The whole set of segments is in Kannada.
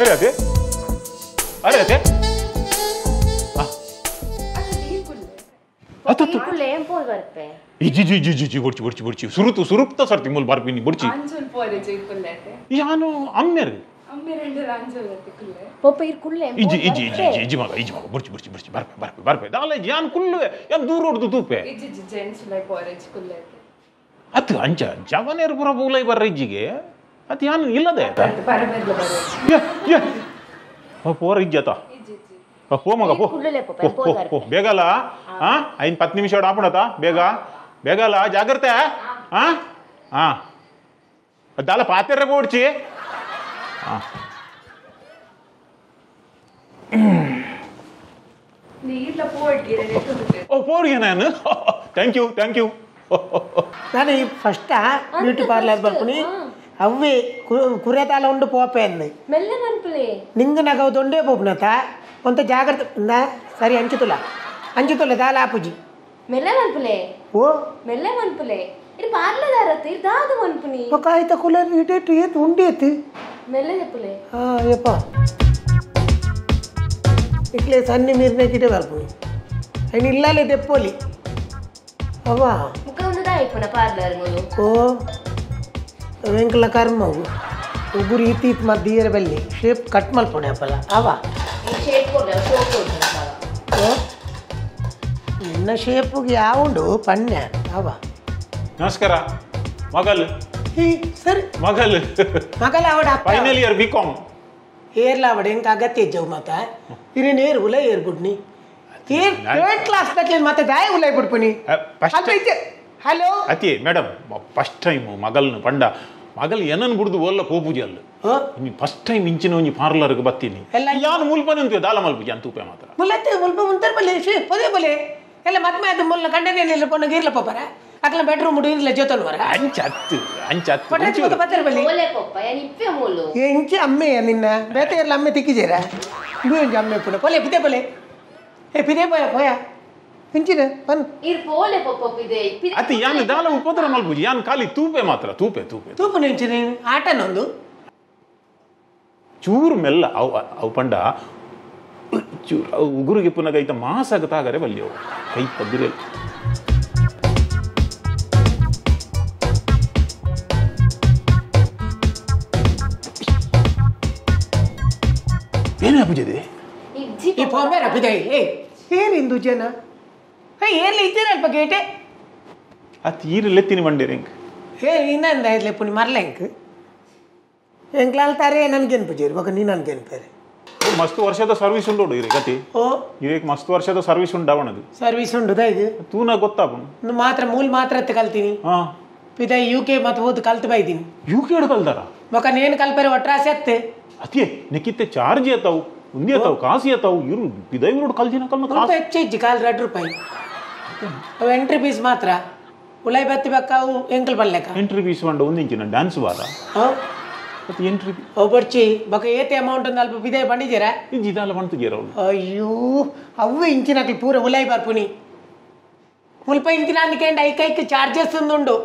ಅರೆ ಅದೇ ಬುಡ್ಚಿ ಸುರುಪ್ತ ಸರ್ತಿ ಮೂಲ ಬರ್ಪಿನಿ ಬುಡ್ಚಿ ಯಾನು ಅಮ್ಮೆರ್ ಇಜ್ಜಿ ಮಗ ಬುಡ್ಚಿ ಬರ್ಪೆ ದಾಲೆ ಯಾನ್ ಕುಲ್ಲು ಯಾನ್ ದೂರ ಹೊಡ್ದು ತೂಪೆ ಅತ್ ಅಂಚ ಜವನೇರ್ ಪುರ ಬೂಲೈ ಬರ್ರ ಇಜ್ಜಿಗೆ ಅತ್ ಯಾನ್ ಇಲ್ಲದೆ ಪೋರ ಇಜ್ಜತ ಪೋ ಮಗ ಪೋ ಬೇಗಲ್ಲ ಹಾ 5-10 ನಿಮಿಷ ಆಪಣತ ಬೇಗಲ್ಲ ಜಾಗ್ರತೆ ಹಾ ದಾಲ ಪಾತ್ರೆ ಬೋಡ್ಚಿ ಪೋಡ್ಗೆ ನಾನು ಥ್ಯಾಂಕ್ ಯು ನಾನು ಫಸ್ಟ್ ಬ್ಯೂಟಿ ಪಾರ್ಲರ್ ಬರ್ತೀನಿ ಅವ್ವೆ ಕುರೆತಾಲ ಉಂಡು ಪೋಪೆ ಅಂದು ನಿಂಗ ನಗವು ದೊಂಡೆ ಪೋಪನತ ಒಂತ ಜಾಗ್ರತೆ ಸರಿ ಅಂಚುತುಲ ದಾಲ ಆಪುಜಿ ಓ ఒక అయితే కులర్ ఇటేటు ఏతు ఉండేది ఇట్లే సన్ని మీరునే కిటే వరకు ఆయన ఇల్లాలే తెప్పోలి అవా ఓ వెంకల కర్మ ಒಬ್ಬರು ಈತೀತ್ ಮಧ್ಯರ ಬಲ್ಲಿ ಶೇಪ್ ಕಟ್ ಮಲ್ಪೊಣೆ ಅಪ್ಪಲ್ಲ ಅವ ನಿನ್ನ ಶೇಪ್ಗೆ ಯಾವುದು ಪಣ್ಯ ಅವ ನಮಸ್ಕಾರ ಮಗಲ್ ಸರಿ ಮಗಲ್ ಅವಡ ಫೈನಲ್ ಇಯರ್ ಬಿಕಾಂ ಏರ್ಲ ಅವಡ ಹೆಂಗ ಅಗತ್ಯ ಇದ್ದವು ಮತ್ತೆ ಇರೇನು ಏರ್ ಉಲೈ ಏರ್ ಬಿಡ್ನಿ ಏರ್ ಥರ್ಡ್ ಕ್ಲಾಸ್ ತಕ್ಲಿ ಮತ್ತೆ ದಾಯ ಉಲೈ ಬಿಡ್ಪನಿ ಹಲೋ ಅತಿ ಮೇಡಮ್ ಫಸ್ಟ್ ಟೈಮ್ ಮಗಲ್ನ ಪಂಡ ಮಗಲ್ ಏನನ್ ಬಿಡುದು ಓಲ್ಲ ಪೋಪೂಜಿ ಅಲ್ಲ ಫಸ್ಟ್ ಟೈಮ್ ಇಂಚಿನ ಒಂಜಿ ಪಾರ್ಲರ್ಗೆ ಬತ್ತೀನಿ ಯಾನು ಮುಲ್ಪನೆ ಅಂತೀವಿ ದಾಲ ಮಲ್ಪೂಜಿ ಅಂತೂಪೆ ಮಾತ್ರ ಮುಲ್ಪ ಮುಂತರ್ ಬಲೆ ಪದೇ ಬಲೆ ಎಲ್ಲ ಮತ್ತೆ ಅದು ಮುಲ್ಲ ಕಂಡನೇನಿಲ್ಲ ಕೊಂಡು ಇರ್ಲ ಪಪ್ಪರ ಅಕ್ಲ ಬೆಡ್ರೂಮ್ ಮುಡು ಇರ್ಲ ಜೊತಲ್ ವರ ಅಂಚತ್ತು ಬತ್ತರ್ ಬಲೆ ಎಂಚಿ ಅಮ್ಮೆ ನಿನ್ನ ಬೇತೆ ಇರ್ಲ ಅಮ್ಮೆ ತಿಕ್ಕಿಜೇರ ಬೂಂಜಿ ಅಮ್ಮೆ ಪುಣ ಪೊಲೆ ಪಿದೆ ಬಲೆ ಪಿದೆ ಪೋಯ ಇಂಚಿನ ಬನ್ ಅತಿ ಯಾನು ದಾಲ ಉಪದ್ರ ಮಲ್ಪೂಜಿ ಯಾನು ಖಾಲಿ ತೂಪೆ ಮಾತ್ರ ತೂಪೆ ಇಂಚಿನ ಆಟನೊಂದು ಚೂರು ಮೆಲ್ಲ ಅವು ಪಂಡ ಚೂರು ಅವು ಉಗುರಿಗೆ ಪುನಃ ಕೈತ ಮಾಸಾಗ ತಾಗರೆ ಬಲ್ಲಿ ಅವು ಕೈ ಪದ್ದಿರೆ ಏನೇ ಪೂಜೆ ಈ ಫಾರ್ಮೇರ ಪಿದೆ ಏನಿಂದು ಜನ ಏರ್ಲಿ ಇದ್ದೀರ ಅಲ್ಪ ಗೇಟೆ ಅತ್ ಈರಲ್ಲೆತ್ತಿನಿ ಬಂಡೇರಿ ಹೆಂಗ್ ಇನ್ನಂದ ಇರ್ಲಿ ಪುಣಿ ಮರ್ಲೆಂಕ್ ಎಂಕ್ಲಾಲ್ತಾರೆ ನನ್ಗೇನು ಪೂಜೇರಿ ಮಗ ನೀ ನನ್ಗೇನು ಪೇರೆ ಮಸ್ತ್ ವರ್ಷದ ಸರ್ವಿಸ್ ಉಂಡು ಇರಿ ಗತಿ ಓ ಇವಕ್ಕೆ ಮಸ್ತ್ ವರ್ಷದ ಸರ್ವಿಸ್ ಉಂಡವಣದು ಸರ್ವಿಸ್ ಉಂಡುದ ಇದು ತೂನ ಗೊತ್ತಾಪನು ಮಾತ್ರ ಮೂಲ ಮಾತ್ರ ಕಲ್ತೀನಿ ಪಿದ UK ಮತ್ತೆ ಓದ್ ಕಲ್ತು ಬೈದೀನಿ UK ಕಲ್ತಾರ ಮಗ ನೇನು ಕಲ್ಪರೆ ಒಟ್ರಾಸೆ ಅತ್ತೆ ಅತಿಯೇ ನೆಕ್ಕಿತ್ತೆ ಚಾರ್ಜ್ ಏತಾವು ಉಂದಿ ಏತಾವು ಕಾಸಿ ಏತಾವು ಇರು ಪಿದ ಇವ್ರು ಕಲ್ತಿನ ಕಲ್ಮ ಹೆಚ್ಚು ಕಾಲ್ ₹2 ಅವು ಎಂಟ್ರಿ ಫೀಸ್ ಮಾತ್ರ ಉಳೈ ಬತ್ತಿ ಬಕ್ಕಾವು ಎಂಕಲ್ ಬಲ್ಲೆಕ ಎಂಟ್ರಿ ಫೀಸ್ ಬಂಡ ಒಂದು ಇಂಚಿನ ಡ್ಯಾನ್ಸ್ ಬಾರ ಎಂಟ್ರಿ ಬರ್ಚಿ ಬಕ ಏತೆ ಅಮೌಂಟ್ ಒಂದು ಅಲ್ಪ ಬಿದೆ ಬಂದಿದ್ದೀರಾ ಇಂಜಿದಾಲ ಬಂತಿದ್ದೀರ ಅಯ್ಯೋ ಅವೇ ಇಂಚಿನಕ್ಲಿ ಪೂರ ಉಲೈ ಬರ್ಪುನಿ ಮುಲ್ಪ ಇಂಚಿನ ಅಂದ್ಕಂಡು ಐಕೈಕ್ ಚಾರ್ಜಸ್ ಉಂಡು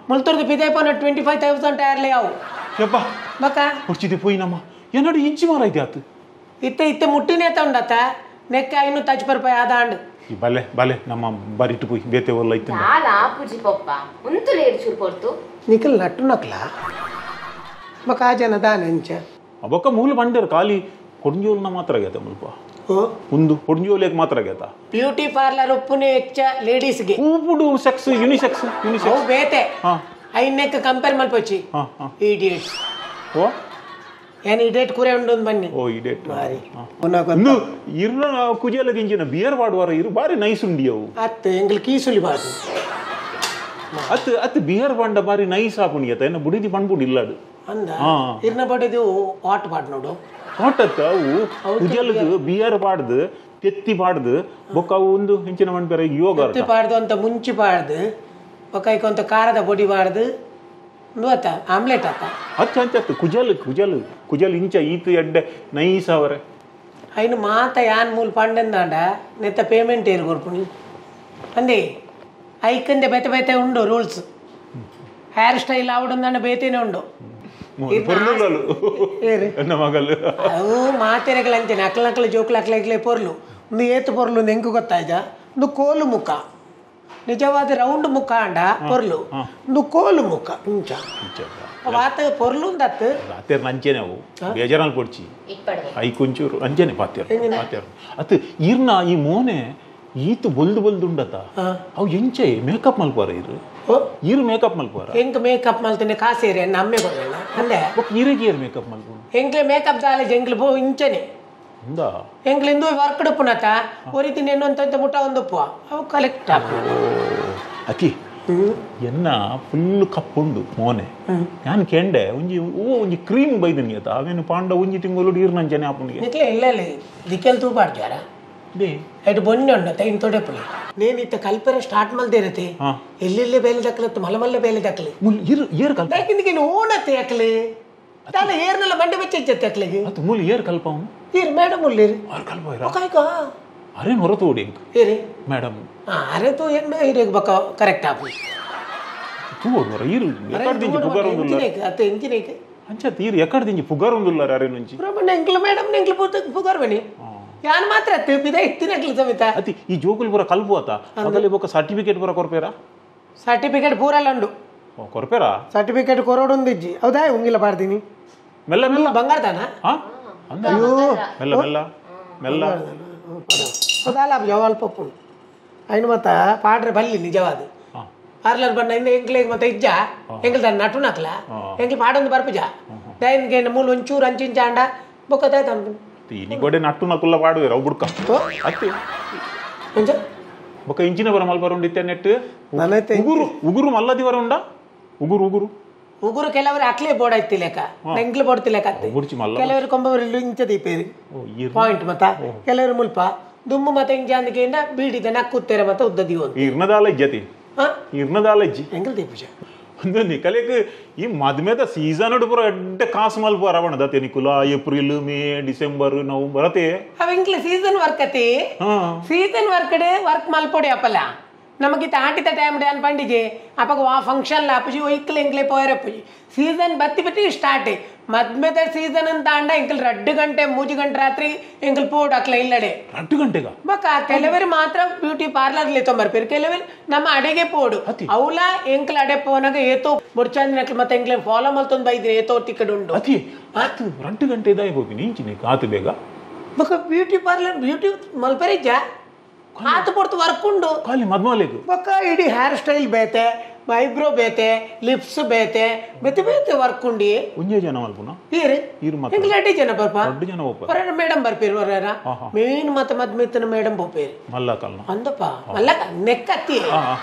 ಮುಲ್ತುರ್ದು ಬಿದೆ ಪೋನ 25,000 ಟೈರ್ಲೆ ಅವು ಯಪ್ಪ ಬಕ ಹುಡ್ಚಿದೆ ಪೋಯಿ ನಮ್ಮ ಏನಾಡು ಇಂಚಿ ಮಾರ ಇದೆ ಆತು ಇತ್ತೆ ಮುಟ್ಟಿನೇತ ಉಂಡತ್ತ ನೆಕ್ಕ ಇನ್ನು ₹30 ಆದಾಂಡ್ ಬಲೆ ನಮ್ಮ ಬರಿಟ್ಟು ಪೋಯಿ ಬೇತೆ ಒಲ್ಲ ಐತೆ ನಿಖಲ್ ನಟ್ಟು ನಕ್ಲ ಬಕ ಆ ಜನ ದಾನೆಂಚ ಬೊಕ್ಕ ಮೂಲ ಬಂಡೇರು ಖಾಲಿ ಕೊಡ್ಂಜೋಲ್ನ ಮಾತ್ರ ಆಗೈತೆ ಮುಲ್ಪ ಒಂದು ಕೊಡ್ಂಜೋಲಿಗೆ ಮಾತ್ರ ಆಗೈತ ಬ್ಯೂಟಿ ಪಾರ್ಲರ್ ಉಪ್ಪುನೆ ಹೆಚ್ಚ ಲೇಡೀಸ್ಗೆ ಉಪ್ಪುಡು ಸೆಕ್ಸ್ ಯುನಿಸೆಕ್ಸ್ ಬೇತೆ ಐನೆಕ್ ಕಂಪೇರ್ ಮಲ್ಪಚ್ಚಿ ಇಡಿಯಟ್ ಓ ಏನು ಇಡೇಟ್ ಕೂರೆ ಉಂಡು ಬನ್ನಿ ಓ ಇಡೇಟ್ ಮಾರಿ ಒಂದು ಇರ್ನ ಕುಜಿಯಲ್ಲ ಇಂಜಿನ ಬಿಯರ್ ವಾಡುವಾರ ಇರು ಬಾರಿ ನೈಸ್ ಉಂಡಿ ಅವು ಅತ್ತೆ ಎಂಗ್ಲ ಕೀಸುಲಿ ಬಾದು ಅತ್ ಬಿಯರ್ ಬಂಡ ಬಾರಿ ನೈಸ್ ಆಪುಣಿಯತ ಏನ ಬುಡಿದಿ ಬಂಡ್ಬುಡ್ ಇಲ್ಲಡು ಅಂದ ಇರ್ನ ಬಡಿದು ವಾಟ್ ಪಾಡ್ ನೋಡು ವಾಟತ್ತ ಅವು ಕುಜಿಯಲ್ದು ಬಿಯರ್ ಬಾಡ್ದು ತೆತ್ತಿ ಬಾಡ್ದು ಬೊಕ್ಕ ಅವು ಒಂದು ಹೆಂಚಿನ ಮಣ್ಪೇರ ಯೋಗ ತೆತ್ತಿ ಬಾಡ್ದು ಅಂತ ಮುಂಚಿ ಬಾಡ್ದು ಬೊಕ್ಕ ಇಕೊಂತ ಖಾರದ ಬೊಡಿ ಬಾಡ್ದು ನೋತ ಆಮ್ಲೆಟ್ ಆತ ಅಚ್ಚ ಅಂಚತ್ತು ಕುಜಲ್ ಇಂಚ ಈತು ಎಡ್ಡೆ ನೈಸ್ ಅವರೆ అయిన మాత యాన్ మూలు పండిందాడ నెత్త పేమెంట్ ఏరు కొడుకుని అందే ఐకందే బెత బెతే ఉండు రూల్స్ హెయిర్ స్టైల్ ఆవిడందండ బేతేనే ఉండు ಪೊರ್ಲುಗಳು ಎನ್ನ ಮಗಳು ಅವು ಮಾತೆರೆಗಳಂತೆ ನಕಲ ನಕಲ ಜೋಕ್ಲು ಅಕ್ಲೆ ಪೊರ್ಲು ಒಂದು ಏತು ಪೊರ್ಲು ನೆಂಕು ಗೊತ್ತಾಯ್ತ ಒಂದು ಕೋಲು ಮುಖ ನಿಜವಾದ ರೌಂಡ್ ಮುಖ ಅಂಡ ಪೊರ್ಲು ಒಂದು ಕೋಲು ಮುಖ ಇಂಚ ವಾತ ಪೊರ್ಲು ದತ್ತು ಪಾತ್ಯರ್ ನಂಚೇನೆ ಅವು ಬೇಜಾರಲ್ಲಿ ಕೊಡ್ಚಿ ಐ ಕೊಂಚೂರು ಅಂಚೇನೆ ಪಾತ್ಯರ್ ಅತ್ ಈರ್ನ ಈ ಮೋನೆ ಈತು ಬೊಲ್ದು ಉಂಡತ ಅವು ಎಂಚೆ ಮೇಕಪ್ ಮಲ್ಪಾರ ಈರು ಮೇಕಪ್ ಮಲ್ಪಾರ ಹೆಂಗ್ ಮೇಕಪ್ ಮಲ್ತನೆ ಕಾಸೇರಿ ನಮ್ಮೆ ಕೊಡಲ್ಲ ಅಂದೆ ಈರಿಗೆ ಮೇಕಪ್ ಮಲ್ಪು ಹೆಂಗ್ಲೆ ಮೇಕಪ್ ಜಾಲೆ ಎಂಗ್ಲು ಪೋ ಇಂಚನೆ ಎಂಗ್ಲಿಂದು ವರ್ಕ್ ಡುಪ್ಪುನತ ಒರಿತಿನ ಎನ್ನುವಂತ ಮುಟ್ಟ ಒಂದುಪ್ಪು ಅವು ಕಲೆಕ್ಟ್ ಅಕ್ಕಿ ಎನ್ನ ಫುಲ್ ಕಪ್ಪುಂಡು ಮೋನೆ ನಾನು ಕೆಂಡೆ ಒಂಜಿ ಕ್ರೀಮ್ ಬೈದನಿ ಆತ ಅವೇನು ಪಾಂಡ ಒಂಜಿ ತಿಂಗಳು ಈರು ನಂಜನೆ ಆಪುನಿಗೆ ಇಲ್ಲ ದಿಕ್ಕೆಲ್ ತೂಪಾಡ್ತಾರ ಎಟ್ಟು ಬೊನ್ನೆ ಉಂಡ ತೈನ್ ತೊಡೆಪ್ಪಲಿ ನೇನಿತ್ತ ಕಲ್ಪರೆ ಸ್ಟಾರ್ಟ್ ಮಲ್ದೇ ಇರತ್ತೆ ಎಲ್ಲೆಲ್ಲೇ ಬೇಲೆ ದಕ್ಕಲತ್ತು ಮಲ್ಲ ಬೇಲೆ ದಕ್ಕಲಿ ಏರ್ ಓಣತ್ತೆ ಯಾಕಲಿ ತಾನ ಏರ್ನೆಲ್ಲ ಬಂಡೆ ಬೆಚ್ಚತ್ತೆ ಅಕ್ಲಿಗೆ ಮೂಲ ಏರ್ ಕಲ್ಪ ಏರ್ ಮೇಡಮ್ ಉಳ್ಳೇರಿ ಕಲ್ಪ ಅರೇನು ಹೊರತು ಓಡಿ ಏರಿ ಮೇಡಮ್ ಅರೆ ತೂ ಏನು ಇರೇಗ ಬಕ್ಕ ಕರೆಕ್ಟ್ ಆಪು ತೂ ಓಡ್ವರ ಈರು ಎಕಡ್ ದಿಂಜಿ ಪುಗಾರ್ ಒಂದುಲ್ಲ ಅತ್ತೆ ಎಂಜಿನೇಕ ಅಂಚತ್ ಈರು ಎಕಡ್ ದಿಂಜಿ ಪುಗಾರ್ ಒಂದುಲ್ಲ ಅರೆ ನುಂಚಿ ಬ್ರಹ್ಮಣ್ಣ ಎಂಕ್ಲ ಮೇಡಮ್ ಎಂಕ್ಲ ಪುಗಾರ್ ಬನಿ ಯಾನ್ ಮಾತ್ರ ಅತ್ತೆ ಬಿದ ಇತ್ತಿನಕ್ಲ ಸಮೇತ ಅತಿ ಈ ಜೋಕುಲ್ ಪೂರ ಕಲ್ಪು ಆತ ಅದರಲ್ಲಿ ಬೊಕ್ಕ ಸರ್ಟಿಫಿಕೇಟ್ ಪೂರ ಕೊರ್ಪೇರಾ ಸರ್ಟಿಫಿಕೇಟ್ ಪೂರಲ್ಲ ಉಂಡು ಕೊರ್ಪೇರಾ ಸರ್ಟಿಫಿಕೇಟ್ ಕೊರೋಡೊಂದಿಜ್ಜಿ ಹೌದಾ ಉಂಗಿಲ್ಲ ಪಾಡ್ತೀನಿ ಮೆಲ್ಲ ಮೆಲ್ಲ ಬಂಗಾರದಾನ ಅಯ್ಯೋ ಮೆಲ್ಲ ಮೆಲ್ಲ ಮೆಲ್ಲ ಹೌದಲ್ಲ ಜವಾಲ್ ಪಪ್ಪು అయిన ಮತ್ತ ಪಾಡ್ರೆ ಬಲ್ಲಿ ನಿಜವಾದ ಪಾರ್ಲರ್ ಬಣ್ಣ ಇಂದ ಎಂಕ್ಲೆಗ್ ಮತ್ತೆ ಇಜ್ಜ ಎಂಕ್ಲ ತನ್ನ ನಟು ನಕ್ಲ ಎಂಕ್ಲ ಪಾಡೊಂದು ಬರ್ಪುಜ ದೈನ್ಗೆ ಮೂಲ ಒಂಚೂರು ಅಂಚಿಂಚ ಅಂಡ ಬೊಕ್ಕದಾಯ್ತು ಅನ್ಕೊಂಡು ತೀನಿ ಗೋಡೆ ನಟ್ಟು ನಕುಲ್ಲ ಪಾಡುವೆ ಅವು ಬುಡ್ಕ ಅತ್ತಿ ಎಂಚ ಬೊಕ್ಕ ಇಂಚಿನ ಬರ ಮಲ್ಬಾರ ಉಂಡಿತ್ತೆ ನೆಟ್ ನನೈತೆ ಉಗುರು ಮಲ್ಲದಿ ವರ ಉಂಡ ಉಗುರು ಕೆಲವರು ಅಕ್ಲೇ ಬೋರ್ಡ್ ಐತಿ ಲೆಕ್ಕ ಎಂಕ್ಲ ಬೋರ್ಡ್ ತಿಲೆಕ್ಕ ಕೆಲವರು ಕೊಂಬವರು ಇಂಚ ದೀಪೇರಿ ಪಾಯಿಂಟ್ ಮತ್ತ ಕೆಲವರು ಮುಲ್ಪ ದುಮ್ಮು ಮತ್ತೆ ಇಂಜಾಂದಿಗೆಯಿಂದ ಬೀಡಿದ ನಕ್ಕುತ್ತೇರೆ ಮತ್ತೆ ಉದ್ದದಿ ಒಂದು ಇರ್ನದಾಲಜ್ಜತಿ ಇರ್ನದಾಲಜ್ಜಿ ಎಂಗ್ಲ ದೀಪುಜ ಒಂದು ನಿಕಲೆಕ್ ಈ ಮದ್ಮೆದ ಸೀಸನ್ ಪೂರ ಎಡ್ಡ ಕಾಸು ಮಲ್ಪ ಅರವಣದತೆ ನಿಕುಲ ಏಪ್ರಿಲ್ ಮೇ ಡಿಸೆಂಬರ್ ನವಂಬರ್ ಅತೆ ಅವ ಎಂಕ್ಲ ಸೀಸನ್ ವರ್ಕ್ ಅತಿ ಸೀಸನ್ ವರ್ಕ್ ವರ್ಕ್ ಮಲ್ಪೊಡಿ ಅಪ್ಪಲ್ಲ ನಮಗಿತ್ತ ಆಟಿತ ಟೈಮ್ ಡೇ ಅನ್ಪಂಡಿಗೆ ಅಪ್ಪಗ ಆ ಫಂಕ್ಷನ್ ಅಪ್ಪಜಿ ಒಯ್ಕಲ್ ಎಂಕ್ಲೆ ಪೋಯರಪ್ಪಜಿ ಸೀಸನ್ ಬತ್ತಿ ಸ್ಟಾರ್ಟ್ ಮದ್ಮೆದ ಸೀಸನ್ ಅಂತ ಅಂಡ ಎಂಕಲ್ 2 ಗಂಟೆ 3 ಗಂಟೆ ರಾತ್ರಿ ಎಂಕಲ್ ಪೋಡ್ ಹಾಕ್ಲ ಇಲ್ಲಡೆ 2 ಗಂಟೆಗ ಬಕ್ಕ ಕೆಲವರು ಮಾತ್ರ ಬ್ಯೂಟಿ ಪಾರ್ಲರ್ ತೊಂಬರ್ಪೇರು ಕೆಲವರು ನಮ್ಮ ಅಡೆಗೆ ಪೋಡು ಅವಲ ಎಂಕಲ್ ಅಡೆ ಪೋನಾಗ ಏತೋ ಬುಡ್ಚಂದಿನ ಮತ್ತೆ ಎಂಕ್ಲೆ ಫಾಲೋ ಮಲ್ತೊಂದು ಬೈದ್ರೆ ಏತೋ ಟಿಕೆಟ್ ಉಂಡು ಅತಿ 2 ಗಂಟೆ ಇದಾಗಿ ಹೋಗಿ ನೀಂಚಿನಿ ಕಾತು ಬೇಗ ಬಕ್ಕ ಬ್ಯೂಟಿ ಪಾರ್ಲರ್ ಬ್ಯೂಟಿ ಮಲ್ಪರಿಜ್ಜ ಹಾತು ಪೊರ್ತು ವರ್ಕ್ ಉಂಡು ಖಾಲಿ ಮದ್ಮಾಲೆಗು ಬೊಕ್ಕ ಇಡೀ ಹೇರ್ ಸ್ಟೈಲ್ ಬೇತೆ ಐಬ್ರೋ ಬೇತೆ ಲಿಪ್ಸ್ ಬೇತೆ ಬೇತೆ ವರ್ಕ್ ಉಂಡಿ ಒಂಜೇ ಜನ ಮಲ್ಪುನ ಈರು ಎಂಗ್ಲ ಜನ ಬರ್ಪ ಜನ ಹೊರ ಮೇಡಮ್ ಬರ್ಪೇರು ಹೊರ ಮೇನ್ ಮತ್ತೆ ಮದ್ಮೆತ್ತನ ಮೇಡಮ್ ಬೋಪೇರು ಮಲ್ಲಕಲ್ನ ಅಂದಪ್ಪ ಮಲ್ಲಕ ನೆಕ್ಕತ್ತಿ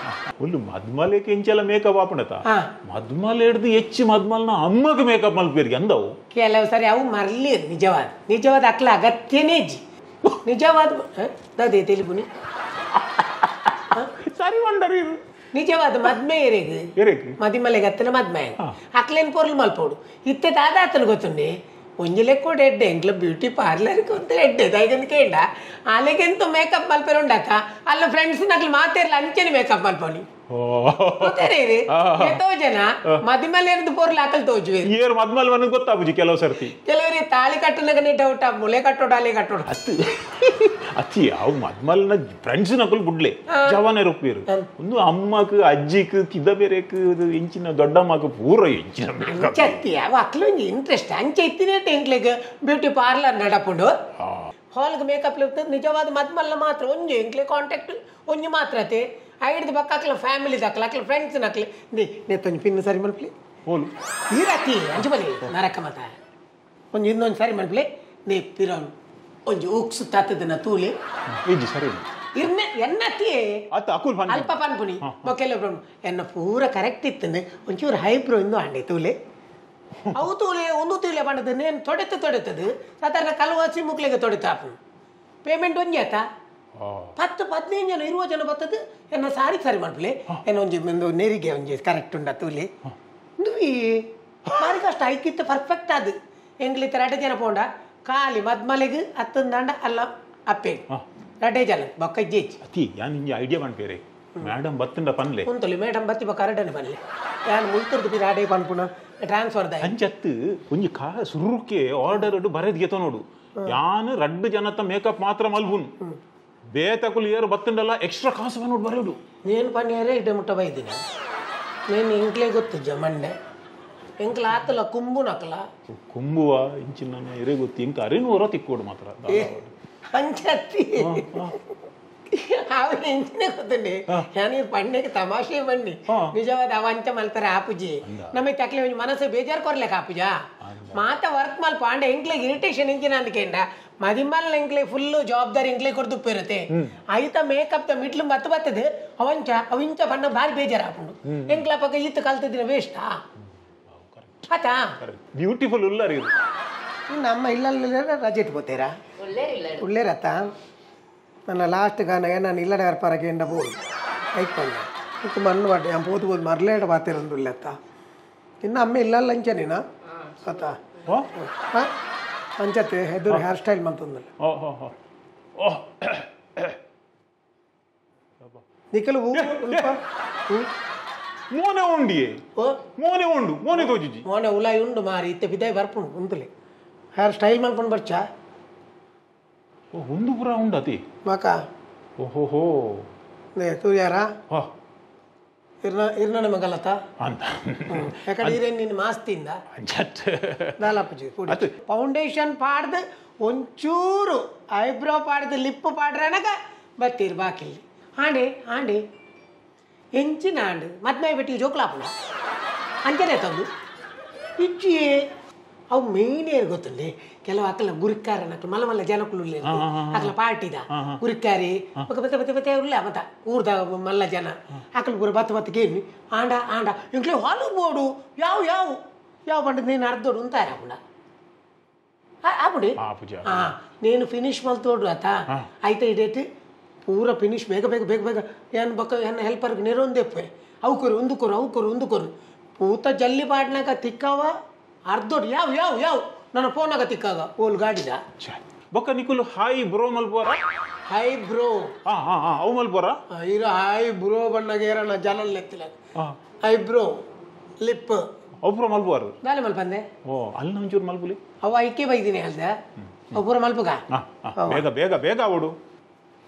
ಒಳ್ಳು ಮದ್ಮಲೆಗೆ ಎಂಚೆಲ್ಲ ಮೇಕಪ್ ಆಪಣತ ಮದ್ಮಲೆ ಹಿಡ್ದು ಹೆಚ್ಚು ಮದ್ಮಲ್ನ ಅಮ್ಮಗ ಮೇಕಪ್ ಮಲ್ಪೇರಿಗೆ ಅಂದವು ಕೆಲವು ಸರಿ ಅವು ಮರ್ಲಿ ನಿಜವಾದ ಅಕ್ಲ ಅಗತ್ಯನೇ ಜಿ ನಿಜವಾದ ದೇ ತಿಳಿಪುನಿ ಸರಿ ವಂಡರ್ ಇದು ನಿಜವಾದ ಮದ್ಮೆ ಮದಿಮಲೆಗೆ ಹತ್ತನ ಮದ್ಮೆ ಅಕ್ಲೇನ್ ಪೊರ್ಲು ಮಲ್ಪೋಡು ಇತ್ತೆ ತಾದ ಅತ್ತನ ಗೊತ್ತುಂಡಿ ಒಂಜಲೆ ಕೂಡ ಎಡ್ಡೆ ಎಂಗ್ಲ ಬ್ಯೂಟಿ ಪಾರ್ಲರ್ ಅಂತ ಎಡ್ಡೆ ದೈಗಂದು ಕೇಂಡ ಅಲೆಗೆಂತೂ ಮೇಕಪ್ ಮಲ್ಪೇರು ಉಂಡಕ್ಕ ಅಲ್ಲ ಫ್ರೆಂಡ್ಸ್ ನಕ್ಲು ಮಾತೇರ್ಲ ಅಂಚೆನೆ ಮೇಕಪ್ ಮಲ್ಪೋನಿ ಎಷ್ಟೋ ಜನ ಮದಿಮಲೆ ಪೊರ್ಲು ಹಾಕಲ್ ತೋಜುವೆ ಏರ್ ಮದ್ಮಲ್ ನನಗೆ ಗೊತ್ತಾಗುಜಿ ಕೆಲವು ಸರ್ತಿ ಕೆಲವರಿಗೆ ತಾಳಿ ಕಟ್ಟನಗನೆ ಡೌಟ್ ಮುಳೆ ಕಟ್ಟೋಡು ಅಲೆ ಕಟ್ಟೋಡು ಅಚ್ಚಿ ಅವು ಮದ್ಮಲ್ನ ಫ್ರೆಂಡ್ಸ್ ನಕಲ್ ಬುಡ್ಲೆ ಜವಾನೆ ರೊಪ್ಪೇರು ಒಂದು ಅಮ್ಮಕ್ ಅಜ್ಜಿಕ್ ಕಿದ ಬೇರೆಕ್ ಇಂಚಿನ ದೊಡ್ಡಮ್ಮಕ್ ಪೂರ ಇಂಚಿನ ಅಂಚತ್ತಿ ಅವು ಅಕ್ಲು ಇಂಟ್ರೆಸ್ಟ್ ಅಂಚೆ ಇತ್ತಿನೇ ಎಂಕ್ಲೆಗ್ ಬ್ಯೂಟಿ ಪಾರ್ಲರ್ ನಡಪುಂಡು ಹಾಲ್ಗೆ ಮೇಕಪ್ ನಿಜವಾದ ಮದ್ಮಲ್ನ ಮಾತ್ರ ಒಂಜಿ ಎಂಕ್ಲೆ ಕಾಂಟ್ಯಾಕ್ಟ್ ಒಂಜಿ ಮಾತ್ರತೆ ಐಡ್ದು ಬಕ್ಕ ಅಕ್ಲ ಫ್ಯಾಮಿಲಿ ದಕ್ಲ ಅಕ್ಲ ಫ್ರೆಂಡ್ಸ್ ನಕ್ಲಿ ನೇತೊಂಜಿ ಪಿನ್ ಸರಿ ಮಲ್ಪಲಿ ಹೋಲು ಈರತ್ತಿ ಅಂಜುಬಲಿ ನರಕ ಮತ ಒಂಜಿ ಇನ್ನೊಂದು ಸರಿ ಮಲ್ಪಲಿ ನೇ ಪಿರೋನ್ ಒಂಜಿ ಉಕ್ಸು ತತ್ತದನ ತೂಲಿ ಇಜ್ಜಿ ಸರಿ ಇರ್ನೆ ಎನ್ನತ್ತಿ ಅತ್ತ ಅಕುಲ್ ಪನ್ ಅಲ್ಪ ಪನ್ಪುನಿ ಬೊಕೆಲ್ಲ ಎನ್ನ ಪೂರ ಕರೆಕ್ಟ್ ಇತ್ತಂದೆ ಒಂಚೂರು ಹೈಬ್ರೋ ಇಂದು ಅಂಡೆ ತೂಲೆ ಅವು ತೂಲೆ ಒಂದು ತೂಲೆ ಪಂಡದ ನೇನು ತೊಡೆತದು ಸಾಧಾರಣ ಕಲ್ವಾಸಿ ಮುಕ್ಲೆಗೆ ತೊಡೆತಾಪು ಪೇಮೆಂಟ್ ಒಂಜಿ ಆತ 10-15 ಜನ 20 ಜನ ಬರ್ತದೆ ಎನ್ನ ಸಾರಿ ಸರಿ ಮಾಡ್ಬಲಿ ಏನೋ ಒಂದು ನೆರಿಗೆ ಒಂಜಿ ಕರೆಕ್ಟ್ ಉಂಡ ತೂಲಿ ಬಾರಿ ಕಷ್ಟ ಐಕಿತ್ತು ಪರ್ಫೆಕ್ಟ್ ಅದು ಎಂಗ್ಲಿತ್ತ 2 ಜನ ಪೋಂಡ ಖಾಲಿ ಮದ್ಮಲೆಗೆ ಹತ್ತಂದಾಂಡ ಅಲ್ಲ ಅಪ್ಪೆ 2 ಜನ ಬೊಕ್ಕ ಇಜ್ಜಿ ಅತಿ ಯಾನ್ ಇಂಜಿ ಐಡಿಯಾ ಮಾಡ್ಬೇರೆ ಮೇಡಮ್ ಬತ್ತಿಂಡ ಪನ್ಲೆ ಕುಂತಲಿ ಮೇಡಮ್ ಬತ್ತಿ ಕರೆಕ್ಟನೆ ಪನ್ಲೆ ಯಾನು ಮುಲ್ತುರ್ದು ಬಿರಿ ಆಡೇ ಪನ್ಪುನ ಟ್ರಾನ್ಸ್ಫರ್ ದ ಅಂಚತ್ತು ಒಂಜಿ ಕಾ ಸುರುಕೆ ಆರ್ಡರ್ ಬರೆದ್ ಗೆತ ನೋಡು ಯಾನು 2 ಜನತ ಮೇಕಪ್ ಮಾತ್ರ ಮಲ್ಬುನ್ ಬೇತಕುಲು ಏರು ಬತ್ತಿಂಡಲ್ಲ ಎಕ್ಸ್ಟ್ರಾ ಕಾಸು ಬಂದ್ಬಿಟ್ಟು ಬರೋಡು నేను పనియారే ఇటే ముట్ట బైదిన నేను ఇంట్లే ಗೊತ್ತಿಜ್ಜ ಮಂಡೆ ಎಂಕ್ಲ ಆತಲ ಕುಂಬು ನಕಲ ಕುಂಬುವ ಇಂಚಿನ ಎರೆ ಗೊತ್ತಿ ಇಂಕ ಅರಿನು ಹೊರ ತಿಕ್ಕೋಡು ಮಾತ್ರ ಅಂಚತ್ತಿ ಅವನು ಇಂಚಿನೇ ಗೊತ್ತಂడి ನಾನು ಪಣ್ಣೆಗೆ ತಮಾಷೆ ಬನ್ನಿ ನಿಜವಾದ ಅವಂಚ ಮಲ್ತಾರೆ ಆಪುಜಿ ನಮಗೆ ತಕ್ಲೆ ಒಂಜಿ ಮನಸ್ಸು ಬೇಜಾರು ಕೊರ್ಲೆಕ ಆಪುಜ ಮಾತ ವರ್ಕ್ ಮಲ್ಪ ಪಾಂಡೆ ಎಂಕ್ಲೆ ಇರಿಟೇಷನ್ ಇಂಚಿನ ಅಂದ್ಕೇಂಡ ಮದಿಮಲ್ಲ ಎಂಕ್ಲೆ ಫುಲ್ ಜವಾಬ್ದಾರಿ ಎಂಕ್ಲೆ ಕೊಡ್ದು ಇರುತ್ತೆ ಐತ ಮೇಕಪ್ ತ ಮಿಟ್ಲು ಮತ್ತ ಬರ್ತದೆ ಅವಿಂಚ ಬಣ್ಣ ಭಾರಿ ಬೇಜಾರು ಆಪುಂಡು ಎಂಕ್ಲ ಪಕ್ಕ ಈತ ಕಲ್ತಿದ್ರೆ ವೇಸ್ಟಾ ಆತಾ ಬ್ಯೂಟಿಫುಲ್ ಉಲ್ಲರಿ ನಮ್ಮ ಇಲ್ಲಲ್ಲ ರಜೆ ಇಟ್ಕೋತೀರಾ ಉಳ್ಳೇರತ್ತ ನನ್ನ ಲಾಸ್ಟ್ ಗಾನ ನಾನು ಇಲ್ಲಡೆ ಏರ್ಪಾರಕ್ಕೆ ಎಂಡ ಬೋದು ಐಕೊಂಡೆ ಇತ್ತು ಮಣ್ಣು ಬಡ್ಡೆ ನಾನು ಪೋತು ಬೋದು ಮರ್ಲೇಡ ಬಾತಿರಂದು ಇಲ್ಲತ್ತ ಇನ್ನು ಅಮ್ಮ ಇಲ್ಲಲ್ಲ ಅಂಚನೇನಾ ಅತ್ತ ಅಂಚತ್ತೆ ಎದುರು ಹೇರ್ ಸ್ಟೈಲ್ ಮಂತಂದಲ್ಲ ನಿಖಲು ಮೋನೆ ಉಂಡಿಯೇ ಮೋನೆ ಉಂಡು ಮೋನೆ ತೋಜಿಜಿ ಮೋನೆ ಉಲಾಯಿ ಉಂಡು ಮಾರಿ ಇತ್ತೆ ಬಿದ್ದಾಯಿ ಬರ್ಪುಂಡು ಉಂತಲಿ ಹೇರ್ ಸ್ಟೈಲ್ ಮಾಡ್ಕೊಂಡು ಬರ್ಚಾ ಒಂದು ಪುರ ಉಂಡತಿ ಮಾಕ ಓಹೋಹೋ ನೇ ತೂರ್ಯಾರ ಇರ್ನ ಮಗಲತ್ತ ಅಂತ ಯಾಕಂದ್ರೆ ಇರೇನು ನಿನ್ನ ಮಾಸ್ತಿಂದ ನಾಲಪ್ಪಜಿ ಫೌಂಡೇಶನ್ ಪಾಡ್ದು ಒಂಚೂರು ಐಬ್ರೋ ಪಾಡ್ದು ಲಿಪ್ ಪಾಡ್ರನಗ ಬತ್ತೀರಿ ಬಾಕಿಲ್ಲಿ ಆಂಡಿ ಎಂಚಿನ ಆಂಡು ಮದ್ಮೆ ಬಿಟ್ಟು ಜೋಕ್ಲಾಪುಣ ಅಂಚನೆ ತಂದು ಇಜ್ಜಿ ಅವು ಮೇಯ್ನೇ ಗೊತ್ತಂడి ಕೆಲವು ಅಕ್ಕಲ ಗುರಿಕಾರ ನಕ್ಲು ಮಲ್ಲ ಮಲ್ಲ ಜನಕ್ಕಳು ಅಕ್ಕಲ ಪಾರ್ಟಿದ ಗುರಿಕಾರಿ ಬತ್ತೆ ಉಳ್ಳ ಮತ್ತ ಊರ್ದ ಮಲ್ಲ ಜನ ಅಕ್ಕಲು ಗುರು ಬತ್ತ ಗೇಮಿ ಆಂಡ ಇಂಕ್ಲೆ ಹಾಲು ಬೋಡು ಯಾವ ಬಂಡದ ನೀನು ಅರ್ಧೋಡು ಅಂತಾರೆ ಆಪುಂಡ ಆಪುಡಿ నేను ఫినిష్ మల్తోడు అత అయితే ఇడేటి పూర ఫినిష్ ಬೇಗ ಏನು ಬಕ್ಕ ಏನು ಹೆಲ್ಪರ್ಗೆ ನೆರೊಂದೆಪ್ಪೆ ಅವುಕೊರು ಪೂತ ಜಲ್ಲಿ ಪಾಡ್ನಾಗ ತಿಕ್ಕವ ಅರ್ಧೋಡು ಯಾವ ನನ್ನ ಫೋನಾಗ ತಿಕ್ಕಾಗ ಓಲ್ ಗಾಡಿದ ಬೊಕ್ಕ ನಿಕುಲು ಹಾಯ್ ಬ್ರೋ ಮಲ್ಬೋರ ಹೈ ಬ್ರೋ ಅವು ಮಲ್ಬೋರ ಇರೋ ಹೈ ಬ್ರೋ ಬಣ್ಣಗೇರ ನಾ ಜನ ಲೆತ್ತಿಲ್ಲ ಹೈ ಬ್ರೋ ಲಿಪ್ ಒಬ್ರು ಮಲ್ಬೋರು ನಾಳೆ ಮಲ್ಪಂದೆ ಅಲ್ಲಿ ಒಂಚೂರು ಮಲ್ಬುಲಿ ಅವ ಐಕೆ ಬೈದಿನಿ ಹೇಳ್ದೆ ಒಬ್ಬರು ಮಲ್ಪಗ ಬೇಗ ಓಡು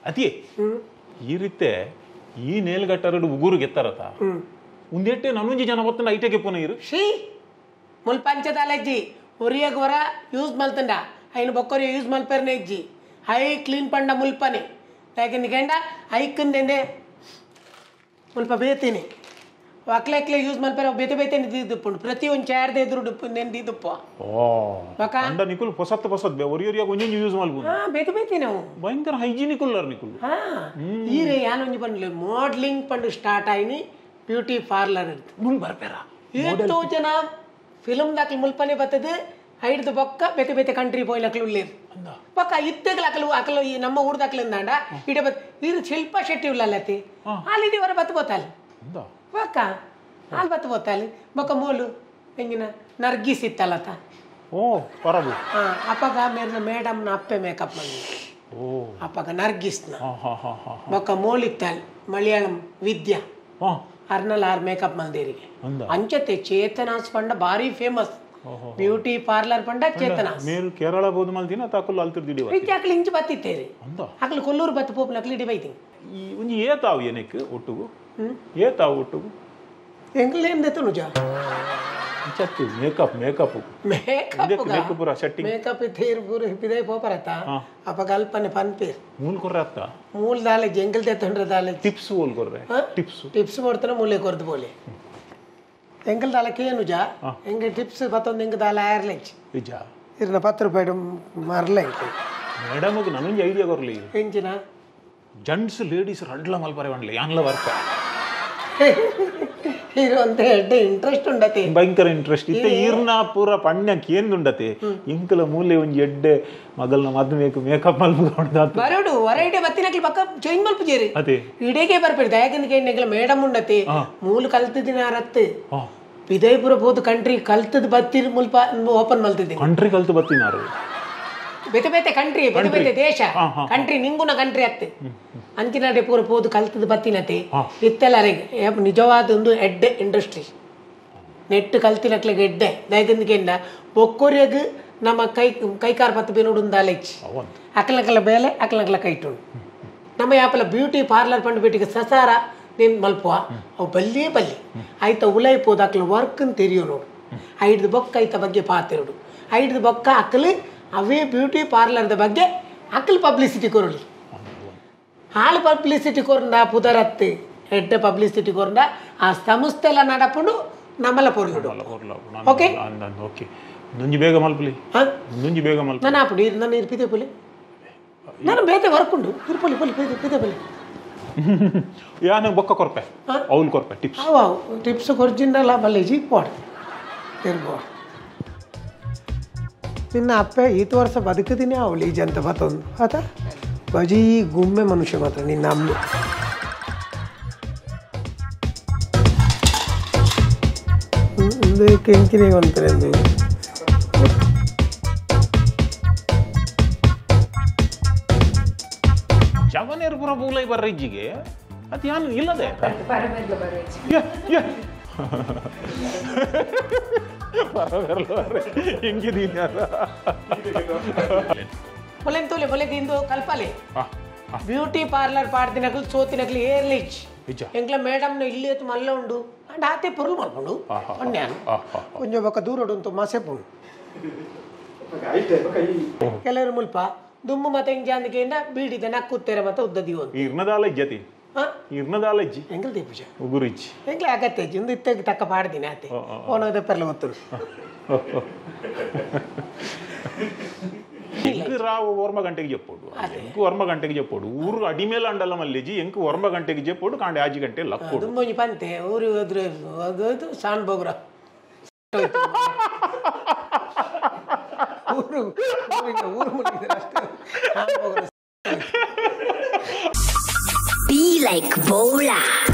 ಅತಿ ಈ ರೀತಿ ಈ ನೇಲ್ಗಟ್ಟರಡು ಉಗುರು ಗೆತ್ತಾರತ ಒಂದೇಟೆ ನನ್ನೊಂಜಿ ಜನ ಬತ್ತಂಡ ಐಟೆಗೆ ಪೋನ ಇರು ಶ್ರೀ ಮುಲ್ಪಂಚದಾಲಜ್ಜಿ ಒರಿಯಗ್ ವರ ಯೂಸ್ ಮಲ್ತಂಡ ಐನು ಬೊಕ್ಕರಿ ಯೂಸ್ ಮಲ್ಪರ್ನೆ ಇಜ್ಜಿ ಹೈ ಕ್ಲೀನ್ ಪಂಡ ಮುಲ್ಪನೆ ಯಾಕೆ ಕೆಂಡ ಐಕಂದೆ ಮುಲ್ಪ ಬೇತೀನಿ ಅಕ್ಲೆ ಯೂಸ್ ಮಲ್ಪರ ಬೇತೆ ನಿದ್ದುಪ್ಪುಂಡು ಪ್ರತಿ ಒಂದು ಚಾರ್ದೆ ಎದುರು ಡುಪ್ಪು ನೆಂದಿದ್ದುಪ್ಪ ಅಂಡ ನಿಕುಲ್ ಹೊಸತ್ ಒರಿಯೊರಿಯಾಗ ಒಂಜೊಂಜಿ ಯೂಸ್ ಮಲ್ಪು ಬೇತೆ ನಾವು ಭಯಂಕರ ಹೈಜಿನಿಕುಲ್ ನಿಕುಲ್ ಈರೆ ಯಾನೊಂಜಿ ಪಂಡ್ಲೆ modelling Pandu start ಆಯ್ನಿ beauty parlour ಮುಂದೆ ಬರ್ಪೇರ ಎಷ್ಟೋ ಜನ ಫಿಲ್ಮ್ ದಾಖಲೆ ಮುಲ್ಪನೆ ಬರ್ತದೆ ಹೈಡ್ದು ಬೊಕ್ಕ ಬೇತೆ ಕಂಟ್ರಿ ಪೋಯ್ಲಕ್ಲು ಉಳ್ಳೇರು ಪಕ್ಕ ಇತ್ತಗಲ ಅಕಲು ಈ ನಮ್ಮ ಊರ್ದಾಕ್ಲಿಂದಾಂಡ ಇಡೆ ಇದು ಶಿಲ್ಪ ಶೆಟ್ಟಿ ಉಳ್ಳಲ್ಲತಿ ಅಲ್ಲಿದೆ ಹೊರ ಬತ್ತಬೋತಲ್ಲಿ ಬೊಕ್ಕ ಅಲ್ಲಿ ಬತ್ತಬೋತಲ್ಲಿ ಬೊಕ್ಕ ಮೂಲು ಹೆಂಗಿನ ನರ್ಗಿಸ್ ಇತ್ತಲ್ಲತ್ತ ಅಪ್ಪಗ ಮೇಡಮ್ನ ಅಪ್ಪೆ ಮೇಕಪ್ ಮಾಡಿ ಅಪ್ಪಗ ನರ್ಗಿಸ್ನ ಬೊಕ್ಕ ಮೂಲಿತ್ತಲ್ಲಿ ಮಲಯಾಳಂ ವಿದ್ಯಾ ಅರ್ನಲ್ ಆರ್ ಮೇಕಪ್ ಮಲ್ದೇರಿಗೆ ಅಂಚತೆ ಚೇತನಾಸ್ ಪಂಡ ಭಾರಿ ಫೇಮಸ್ ಬ್ಯೂಟಿ ಪಾರ್ಲರ್ ಪಂಡ ಚೇತನಾಸ್ మీరు కేరళ పోదు మల్దిన తాకులు అల్తిర్దిడి ఇచ్చి అక్కలు ఇంచి బత్తిత్తేరి అక్కలు కొల్లూరు బత్తి పోపున అక్కలు ఇడి బైతింగ్ ఈ ಒಂಜಿ ಏತಾವು ಏನಕ್ಕೆ ಒಟ್ಟುಗು ಏತಾವು ಒಟ್ಟುಗು ಎಂಗ್ಲೇನ್ ದೆತು ನುಜ ಚತ್ತು ಮೇಕಪ್ ಪೂರ ಸೆಟ್ಟಿಂಗ್ ಮೇಕಪ್ ಥೇರ್ ಪೂರ ಹಿಪಿದೈ ಪೋಪರತ ಅಪ ಕಲ್ಪನೆ ಪನ್ಪೇರ್ ಮೂಲ್ ಕೊರ್ರತ್ತ ಮೂಲ್ ದಾಲೆ ಜಂಗಲ್ ದೆತಂಡ್ರ ದಾಲೆ ಟಿಪ್ಸ್ ಓಲ್ ಕೊರ್ರೆ ಟಿಪ್ಸ್ ಮಾಡ್ತಾನೆ ಮೂಲೆ ಕೊರ್ದು ಬೋಲೆ ಎಂಗಲ್ ದಾಲಕ್ಕೆ ನುಜ ಎಂಗ ಟಿಪ್ಸ್ ಪತ್ತೊಂದು ಎಂಗ ದಾಲ ಏರ್ಲೆಂಚ್ ನಿಜ ಇರ್ನ 10 ರೂಪಾಯಿ ಮರ್ಲೆಂಚ್ ಮೇಡಮ್ ನನಗೆ ಐಡಿಯಾ ಕೊರ್ಲಿ ಎಂಚಿನ ಜೆಂಟ್ಸ್ ಲೇಡೀಸ್ ರಡ್ಲ ಮಲ್ಪರೆ ಬಂಡ್ಲೆ ಯಾನ್ಲ ವರ್ಕ ಹೀರೋ ಅಂತ ಎಡ್ಡೆ ಇಂಟ್ರೆಸ್ಟ್ ಉಂಡತೆ ಭಯಂಕರ ಇಂಟ್ರೆಸ್ಟ್ ಇತ್ತೆ ಈರ್ನ ಪೂರ ಪಣ್ಯಕ್ಕೆ ಏನುಂಡತೆ ಇಂಕಲ ಮೂಲೆ ಒಂಜಿ ಎಡ್ಡೆ ಮಗಲ್ನ ಮದ್ಮೇಕು ಮೇಕಪ್ ಮಲ್ಪುಗೊಂಡ ಬರೋಡು ವರೈಟಿ ಬತ್ತಿನಕ್ಲಿ ಪಕ್ಕ ಚೇಂಜ್ ಮಲ್ಪುಜೇರಿ ಅದೇ ಇಡೇಗೆ ಬರ್ಪೇರಿ ದಯಾಕಂದಿಗೆ ನೆಗಲ ಮೇಡಮ್ ಉಂಡತೆ ಮೂಲ ಕಲ್ತದಿನ ರತ್ತು ವಿಜಯಪುರ ಹೋದ ಕಂಟ್ರಿ ಕಲ್ತದ ಬತ್ತಿರ್ ಮುಲ್ಪ ಓಪನ್ ಮಲ್ತಿದ್ದೀನಿ ಕಂಟ್ರಿ ಕಲ್ತು ಬತ್ತಿನಾರು ಬೇತೆ ಬೇತೆ ಕಂಟ್ರಿ ಬೇತೆ ಬೇತೆ ದೇಶ ಕಂಟ್ರಿ ನಿಂಗುನ ಕಂಟ್ರಿ ಅತ್ತೆ ಅಂಚಿನಡೆ ಪೂರ ಪೋದು ಕಲ್ತದ ಬತ್ತಿನತೆ ಇತ್ತೆಲ್ಲರಿಗೆ ನಿಜವಾದ ಒಂದು ಎಡ್ಡೆ ಇಂಡಸ್ಟ್ರಿ ನೆಟ್ಟು ಕಲ್ತಿನಕ್ಲೆಗೆ ಎಡ್ಡೆ ದಯದಿಂದಗೆಂಡ ಒಕ್ಕೊರೆಗ್ ನಮ್ಮ ಕೈಕಾರ್ ಪತ್ತು ಬೇನೋಡು ಉಂದಾಲೆಚ್ಚಿ ಅಕ್ಕಲಕ್ಕಲ ಬೇಲೆ ಅಕ್ಕಲಕ್ಕಲ ಕೈಟುಂಡು ನಮ್ಮ ಯಾಪಲ ಬ್ಯೂಟಿ ಪಾರ್ಲರ್ ಪಂಡು ಬಿಟ್ಟಿಗೆ ಸಸಾರ ನೀನು ಮಲ್ಪುವ ಅವು ಬಲ್ಲಿ ಆಯ್ತ ಉಲೈಪೋದು ಅಕ್ಕಲ ವರ್ಕನ್ನು ತೆರಿಯೋ ನೋಡು ಐಡ್ದು ಬೊಕ್ಕ ಐತ ಬಗ್ಗೆ ಪಾತಿರೋಡು ಐಡ್ದು ಬೊಕ್ಕ ಅಕ್ಕಲು ಅವೇ ಬ್ಯೂಟಿ ಪಾರ್ಲರ್ದ ಬಗ್ಗೆ ಅಕ್ಕಲು ಪಬ್ಲಿಸಿಟಿ ಕೊರಲಿ ಹಾಳು ಪಬ್ಲಿಸಿಟಿ ಕೊರಂಡ ಪುದರತ್ತೆ ಎಡ್ಡ ಪಬ್ಲಿಸಿಟಿ ಕೊರಂಡ ಆ ಸಂಸ್ಥೆಲ್ಲ ನಡಪುಂಡು ನಮ್ಮಲ್ಲ ಪೊರ್ಲುಡು ಓಕೆ ನುಂಜಿ ಬೇಗ ಮಲ್ಪಲಿ ನುಂಜಿ ಬೇಗ ಮಲ್ಪ ನಾನು ಆಪುಡು ನಾನು ಇರ್ಪಿದೆ ಪೊಲಿ ನಾನು ಬೇತೆ ವರ್ಕುಂಡು ಇರ್ಪೊಲಿ ಪೊಲಿ ಪಿದೆ ಪೊಲಿ ಯಾನ ಬೊಕ್ಕ ಕೊರ್ಪೆ ಅವ್ನು ಕೊರ್ಪೆ ಟಿಪ್ಸ್ ಟಿಪ್ಸ್ ಕೊರ್ಜಿಂಡಲ್ಲ ಬಲ್ಲೇಜಿ ಪೋಡ್ ಇರ್ಬೋದು ನಿನ್ನ ಅಪ್ಪೆ ಈತ ವರ್ಷ ಬದುಕದಿನೇ ಅವಳು ಈ ಜಂತ ಮತ್ತೊಂದು ಆತ ಬಜಿ ಗುಮ್ಮೆ ಮನುಷ್ಯ ಮಾತ್ರ ನಿನ್ನ ಅಮ್ಮ ಕೆಂಕಿನೇ ಅಂತಾರೆ ಎಂದು ಜವನೇರು ಪುರ ಬೂಲೈ ಬರ್ರಿಜ್ಜಿಗೆ ಅದು ಯಾನು ಇಲ್ಲದೆ ಹೆಂಗಿದೀನಿ ಮೊಲೆಂತೋಲೆ ಮೊಲೆಗಿಂದು ಕಲ್ಪಲೆ ಬ್ಯೂಟಿ ಪಾರ್ಲರ್ ಪಾಡ್ದಿನಕ್ಲು ಸೋತಿನಕ್ಲು ಏರ್ಲಿಚ್ ಎಂಕ್ಲ ಮೇಡಮ್ನ ಇಲ್ಲಿ ಎತ್ತು ಮಲ್ಲ ಉಂಡು ಅಂಡ್ ಆತೆ ಪೊರ್ಲು ಮಾಡ್ಕೊಂಡು ಪುಣ್ಯಾನು ಕೊಂಚ ಬೊಕ್ಕ ದೂರ ಉಂಟು ಮಾಸೆ ಪುಂಡು ಕೆಲವರು ಮುಲ್ಪ ದುಮ್ಮು ಮತ್ತೆ ಇಂಜಾಂದಿಗೆಂಡ ಬೀಡಿದ ನಕ್ಕುತ್ತೇರೆ ಮತ್ತೆ ಉದ್ದದಿ ಒಂದು ಇರ್ನದಾಲಜ್ಜತಿ ಇರ್ನದಾಲಜ್ಜಿ ಎಂಗಲ್ ದೀಪುಜ ಉಗುರಿಜ್ಜಿ ಎಂಗ್ಲ ಆಗತ್ತೆಜ್ಜಿ ಒಂದು ಇತ್ತಗೆ ತಕ್ಕ ಪಾಡ್ದಿನ ಆತೆ ಓನೋದ ಪೆರ್ಲ ಗೊತ್ತರು ಎಂಕು ರಾವು ಓರ್ಮ ಗಂಟೆಗೆ చెప్పోడు ಎಂಕು ಓರ್ಮ ಗಂಟೆಗೆ చెప్పోడు ಊರು ಅಡಿಮೇಲೆ ಅಂಡಲ್ಲ ಮಲ್ಲಿಜಿ ಎಂಕು ಓರ್ಮ ಗಂಟೆಗೆ చెప్పోడు ಕಾಂಡೆ ಆಜಿ ಗಂಟೆ ಲಕ್ಕೋಡು ದುಮ್ಮೊಂಜಿ ಪಂತೆ ಊರು ಹೋದ್ರೆ ಅದು ಸಾನ್ ಬೋಗ್ರ ಊರು ಊರು ಮುಗಿದ್ರೆ ಅಷ್ಟೇ ಸಾನ್ ಬೋಗ್ರ Be like Bolar.